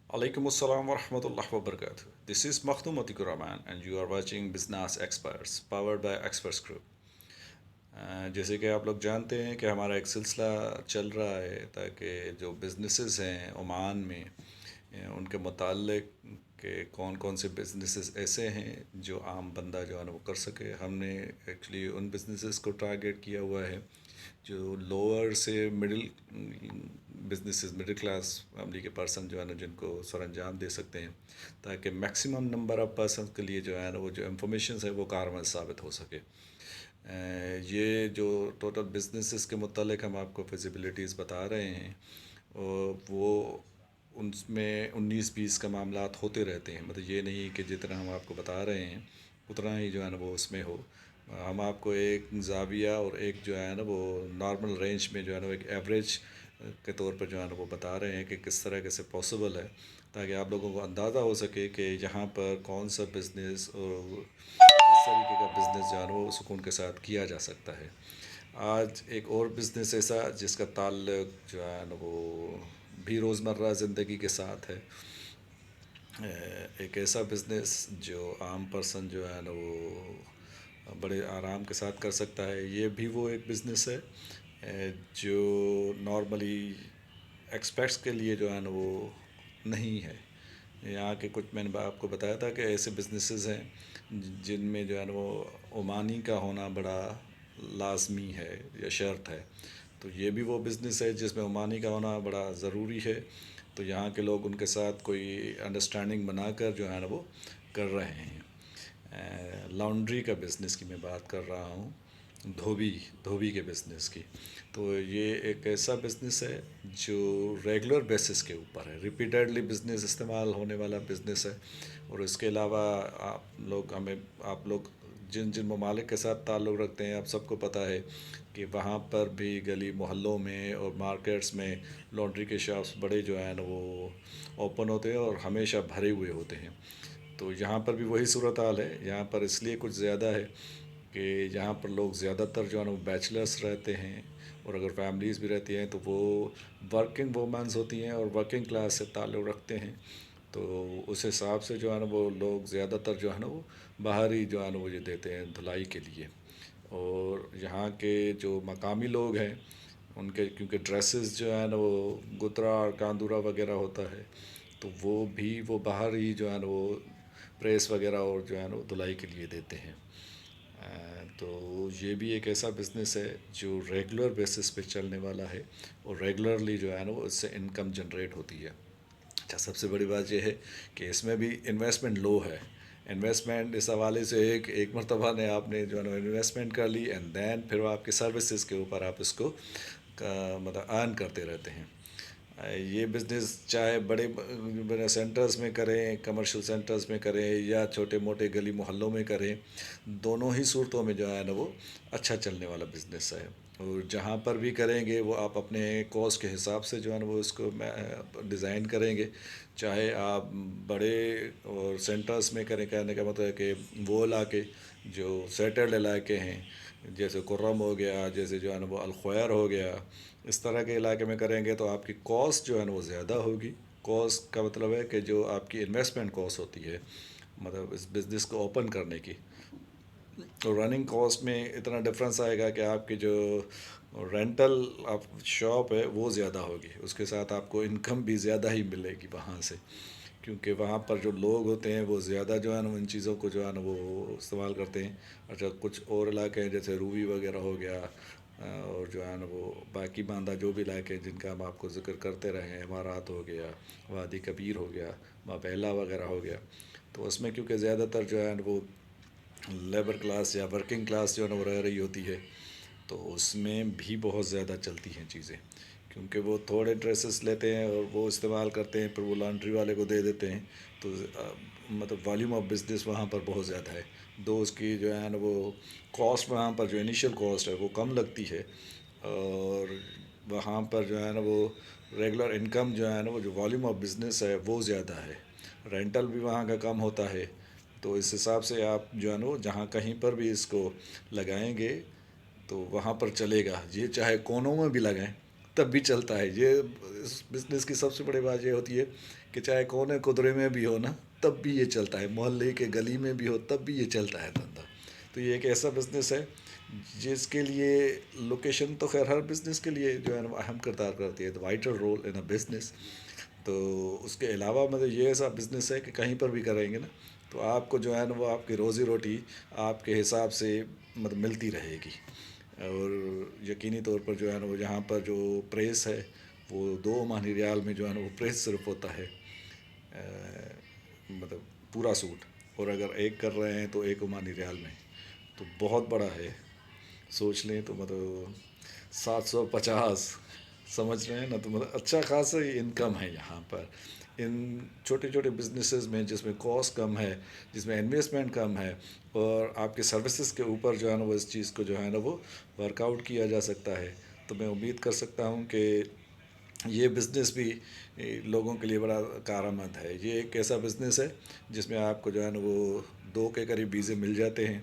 Alaikum assalam wa rahmatullahi wa barakatuh. This is Makhdoom Atikur Rahman and you are watching Business Experts powered by Experts Group. جیسے کہ آپ لوگ جانتے ہیں کہ ہمارا ایک سلسلہ چل رہا ہے تاکہ جو بزنسز ہیں عمان میں ان کے متعلق کہ کون کون سے بزنسز ایسے ہیں جو عام بندہ جو ہے نا وہ کر سکے. ہم نے ایکچولی ان بزنسز کو ٹارگیٹ کیا ہوا ہے جو لوور سے middle businesses middle class family کے پرسن جو ہے نا جن کو سر انجام دے سکتے ہیں تاکہ میکسیمم نمبر آف پرسن کے لیے جو ہے نا وہ جو انفارمیشنز ہے وہ کارآمد ثابت ہو سکے. یہ جو ٹوٹل بزنسز کے متعلق ہم آپ کو فیزیبلٹیز بتا رہے ہیں وہ ان میں 19-20 کا معاملات ہوتے رہتے ہیں. مطلب یہ نہیں کہ جتنا ہم آپ کو بتا رہے ہیں اتنا ہی جو ہے نا وہ اس میں ہو. ہم آپ کو ایک زاویہ اور ایک جو ہے نا وہ نارمل رینج میں جو ہے نا وہ ایک ایوریج کے طور پر جو ہے نا وہ بتا رہے ہیں کہ کس طرح کیسے پاسبل ہے تاکہ آپ لوگوں کو اندازہ ہو سکے کہ یہاں پر کون سا بزنس اور کس طریقے کا بزنس جو ہے نا وہ سکون کے ساتھ کیا جا سکتا ہے. آج ایک اور بزنس ایسا جس کا تعلق جو ہے نا وہ بھی روزمرہ زندگی کے ساتھ ہے. ایک ایسا بزنس جو عام پرسن جو ہے نا وہ بڑے آرام کے ساتھ کر سکتا ہے. یہ بھی وہ ایک بزنس ہے جو نارملی ایکسپیکٹس کے لیے جو ہے نا وہ نہیں ہے. یہاں کے کچھ میں نے آپ کو بتایا تھا کہ ایسے بزنسز ہیں جن میں جو ہے نا وہ عمانی کا ہونا بڑا لازمی ہے یا شرط ہے. تو یہ بھی وہ بزنس ہے جس میں عمانی کا ہونا بڑا ضروری ہے. تو یہاں کے لوگ ان کے ساتھ کوئی انڈرسٹینڈنگ بنا کر جو ہے نا وہ کر رہے ہیں. لانڈری کا بزنس کی میں بات کر رہا ہوں, دھوبی کے بزنس کی. تو یہ ایک ایسا بزنس ہے جو ریگولر بیسس کے اوپر ہے, ریپیٹیڈلی بزنس استعمال ہونے والا بزنس ہے. اور اس کے علاوہ آپ لوگ جن جن ممالک کے ساتھ تعلق رکھتے ہیں آپ سب کو پتہ ہے کہ وہاں پر بھی گلی محلوں میں اور مارکیٹس میں لانڈری کے شاپس بڑے جو ہیں نا وہ اوپن ہوتے ہیں اور ہمیشہ بھرے ہوئے ہوتے ہیں. تو یہاں پر بھی وہی صورتحال ہے. یہاں پر اس لیے کچھ زیادہ ہے کہ یہاں پر لوگ زیادہ تر جو ہے نا وہ بیچلرس رہتے ہیں, اور اگر فیملیز بھی رہتی ہیں تو وہ ورکنگ وومنز ہوتی ہیں اور ورکنگ کلاس سے تعلق رکھتے ہیں. تو اس حساب سے جو ہے نا وہ لوگ زیادہ تر جو ہے نا وہ باہر ہی جو ہے نا وہ یہ دیتے ہیں دھلائی کے لیے. اور یہاں کے جو مقامی لوگ ہیں ان کے کیونکہ ڈریسز جو ہے نا وہ گترا اور کاندورا وغیرہ ہوتا ہے تو وہ باہر ہی جو ہے نا وہ پریس وغیرہ اور جو ہے نا وہ دھلائی کے لیے دیتے ہیں. تو یہ بھی ایک ایسا بزنس ہے جو ریگولر بیسس پہ چلنے والا ہے اور ریگولرلی جو ہے نا وہ اس سے انکم جنریٹ ہوتی ہے. اچھا, سب سے بڑی بات یہ ہے کہ اس میں بھی انویسٹمنٹ لو ہے. انویسٹمنٹ اس حوالے سے ایک مرتبہ نے آپ نے جو ہے نا انویسٹمنٹ کر لی اینڈ دین پھر وہ آپ کی سروسز کے اوپر آپ اس کو مطلب ارن کرتے رہتے ہیں. یہ بزنس چاہے بڑے سینٹرز میں کریں, کمرشل سینٹرز میں کریں یا چھوٹے موٹے گلی محلوں میں کریں, دونوں ہی صورتوں میں جو ہے نا وہ اچھا چلنے والا بزنس ہے. اور جہاں پر بھی کریں گے وہ آپ اپنے کوسٹ کے حساب سے جو ہے نا وہ اس کو ڈیزائن کریں گے. چاہے آپ بڑے اور سینٹرز میں کریں, کہنے کا مطلب ہے کہ وہ علاقے جو سیٹلڈ علاقے ہیں جیسے کرم ہو گیا, جیسے جو ہے نا وہ الخویر ہو گیا, اس طرح کے علاقے میں کریں گے تو آپ کی کاسٹ جو ہے نا وہ زیادہ ہوگی. کاسٹ کا مطلب ہے کہ جو آپ کی انویسٹمنٹ کاسٹ ہوتی ہے مطلب اس بزنس کو اوپن کرنے کی, تو رننگ کاسٹ میں اتنا ڈفرینس آئے گا کہ آپ کی جو رینٹل آپ شاپ ہے وہ زیادہ ہوگی, اس کے ساتھ آپ کو انکم بھی زیادہ ہی ملے گی وہاں سے, کیونکہ وہاں پر جو لوگ ہوتے ہیں وہ زیادہ جو ہے نا ان چیزوں کو جو ہے نا وہ استعمال کرتے ہیں. اچھا, کچھ اور علاقے ہیں جیسے روبی وغیرہ ہو گیا اور جو ہے نا وہ باقی باندھا جو بھی علاقے ہیں جن کا ہم آپ کو ذکر کرتے رہے ہیں, امارات ہو گیا, وادی کبیر ہو گیا, مابیلا وغیرہ ہو گیا, تو اس میں کیونکہ زیادہ تر جو ہے نا وہ لیبر کلاس یا ورکنگ کلاس جو ہے نا وہ رہ رہی ہوتی ہے تو اس میں بھی بہت زیادہ چلتی ہیں چیزیں, کیونکہ وہ تھوڑے ڈریسز لیتے ہیں اور وہ استعمال کرتے ہیں پھر وہ لانڈری والے کو دے دیتے ہیں. تو مطلب والیوم آف بزنس وہاں پر بہت زیادہ ہے. دو اس کی جو ہے نا وہ کاسٹ وہاں پر جو انیشیل کاسٹ ہے وہ کم لگتی ہے, اور وہاں پر جو ہے نا وہ ریگولر انکم جو ہے نا وہ جو والیوم آف بزنس ہے وہ زیادہ ہے. رینٹل بھی وہاں کا کم ہوتا ہے. تو اس حساب سے آپ جو ہے نا وہ جہاں کہیں پر بھی اس کو لگائیں گے تو وہاں پر چلے گا. یہ چاہے کونوں میں بھی لگائیں تب بھی چلتا ہے. یہ اس بزنس کی سب سے بڑی بات یہ ہوتی ہے کہ چاہے کونے قدرے میں بھی ہو نا تب بھی یہ چلتا ہے, محلے کے گلی میں بھی ہو تب بھی یہ چلتا ہے دھندا. تو یہ ایک ایسا بزنس ہے جس کے لیے لوکیشن تو خیر ہر بزنس کے لیے جو ہے نا اہم کردار کرتی ہے, تو vital role in a business. تو اس کے علاوہ مطلب یہ ایسا بزنس ہے کہ کہیں پر بھی کریں گے نا تو آپ کو جو ہے نا وہ آپ کی روزی روٹی آپ کے حساب سے مطلب ملتی رہے گی. اور یقینی طور پر جو ہے نا وہ یہاں پر جو پریس ہے وہ 2 ماہ ریال میں جو ہے نا وہ پریس صرف ہوتا ہے, مطلب پورا سوٹ. اور اگر ایک کر رہے ہیں تو 1 ماہ ریال میں, تو بہت بڑا ہے. سوچ لیں تو مطلب 750, سمجھ رہے ہیں نا, تو مطلب اچھا خاصا انکم ہے یہاں پر ان چھوٹے چھوٹے بزنسز میں, جس میں کاسٹ کم ہے, جس میں انویسٹمنٹ کم ہے, اور آپ کے سروسز کے اوپر جو ہے نا وہ اس چیز کو جو ہے نا وہ ورک آؤٹ کیا جا سکتا ہے. تو میں امید کر سکتا ہوں کہ یہ بزنس بھی لوگوں کے لیے بڑا کارآمد ہے. یہ ایک ایسا بزنس ہے جس میں آپ کو جو ہے نا وہ 2 کے قریب ویزے مل جاتے ہیں.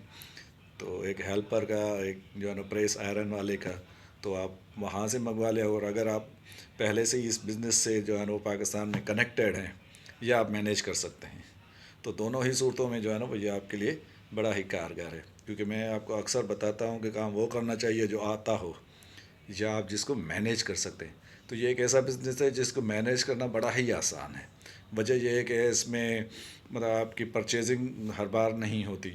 تو ایک ہیلپر کا, ایک جو ہے نا پریس آئرن والے کا, تو آپ وہاں سے منگوا لیں. اور اگر آپ پہلے سے ہی اس بزنس سے جو ہے نا وہ پاکستان میں کنیکٹیڈ ہیں یا آپ مینیج کر سکتے ہیں, تو دونوں ہی صورتوں میں جو ہے نا وہ یہ آپ کے لیے بڑا ہی کارگر ہے. کیونکہ میں آپ کو اکثر بتاتا ہوں کہ کام وہ کرنا چاہیے جو آتا ہو یا آپ جس کو مینیج کر سکتے ہیں. تو یہ ایک ایسا بزنس ہے جس کو مینیج کرنا بڑا ہی آسان ہے. وجہ یہ ہے کہ اس میں مطلب آپ کی پرچیزنگ ہر بار نہیں ہوتی,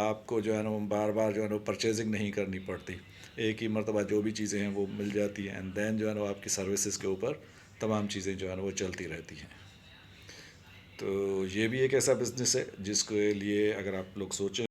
آپ کو جو ہے نا وہ بار بار جو ہے نا پرچیزنگ نہیں کرنی پڑتی, ایک ہی مرتبہ جو بھی چیزیں ہیں وہ مل جاتی ہیں. اینڈ دین جو ہے نا وہ آپ کی سروسز کے اوپر تمام چیزیں جو ہے نا وہ چلتی رہتی ہیں. تو یہ بھی ایک ایسا بزنس ہے جس کے لیے اگر آپ لوگ سوچیں